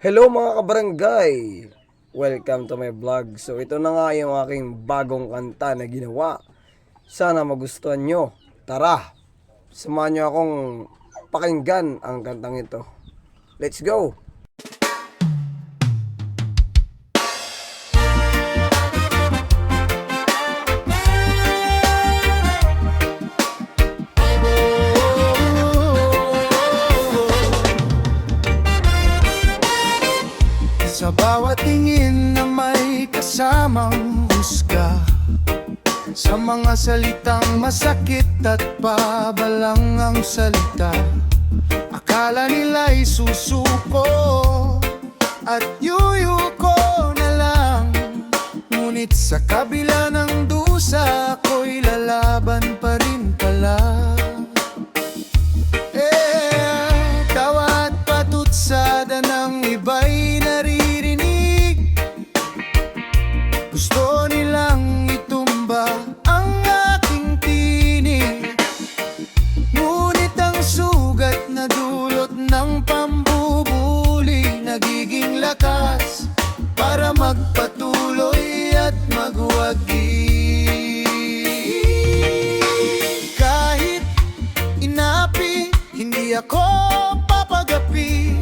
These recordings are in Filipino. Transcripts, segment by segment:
Hello mga kabarangay! Welcome to my vlog. So ito na nga yung aking bagong kanta na ginawa. Sana magustuhan nyo. Tara! Samahan nyo akong pakinggan ang kantang ito. Let's go! Sa bawat tingin na may kasamang husga, sa mga salitang masakit at pabalang ang salita, akala nila'y susuko at yuyuko na lang. Ngunit sa kabila ng dusa ko'y lalaban pa rin pala. Tawa at patutsada ng iba'y naririnig. Gusto nilang itumba ang aking tinig. Ngunit ang sugat na dulot ng pambubuli nagiging lakas para magpatuloy at magwagi. Kahit inapi, hindi ako papagapi.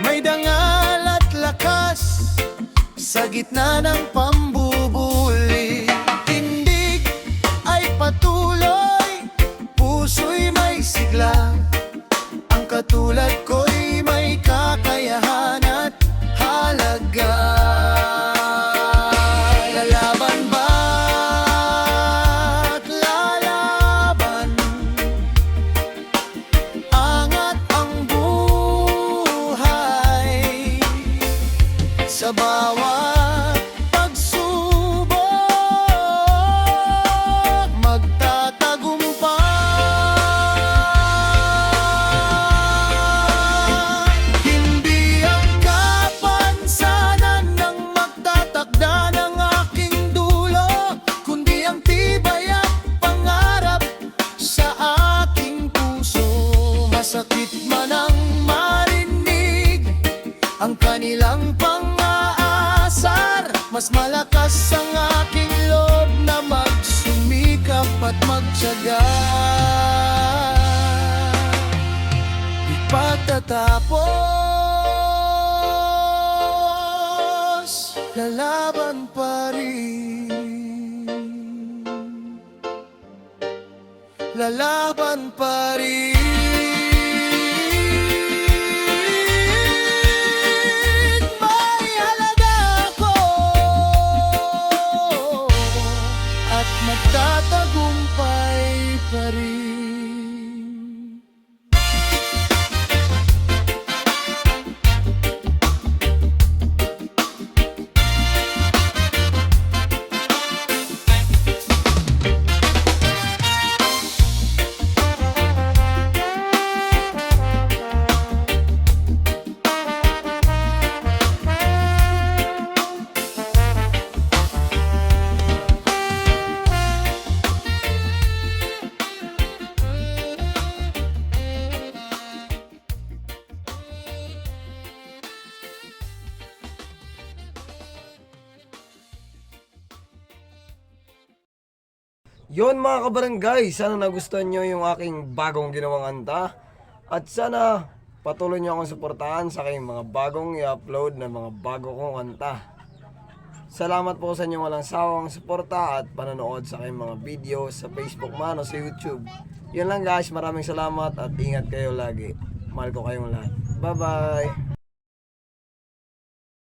May dangal at lakas sa gitna ng pambubuli. Tindig ay patuloy, puso'y may sigla. Ang katulad ko'y may kakayahan at halaga. Lalaban ba't lalaban? Angat ang buhay sa bawat pagsubok, magtatagumpay. Hindi ang kapansanan ng magtatakda ng aking dulo, kundi ang tibay at pangarap sa aking puso. Masakit man ang marinig ang kanilang pang-aasar, mas malakas ang aking loob na magsumikap at magtiyaga. Di patatapos, lalaban pa rin. Lalaban pa rin. May halaga ako at magtatagumpay pa rin. Yon mga kabarangay, sana nagustuhan nyo yung aking bagong ginawang kanta. At sana patuloy nyo akong suportahan sa aking mga bagong i-upload na mga bago kong kanta. Salamat po sa inyong walang sawang suporta at panonood sa aking mga video sa Facebook man o sa YouTube. Yun lang guys, maraming salamat at ingat kayo lagi. Mahal ko kayong lahat. Bye bye!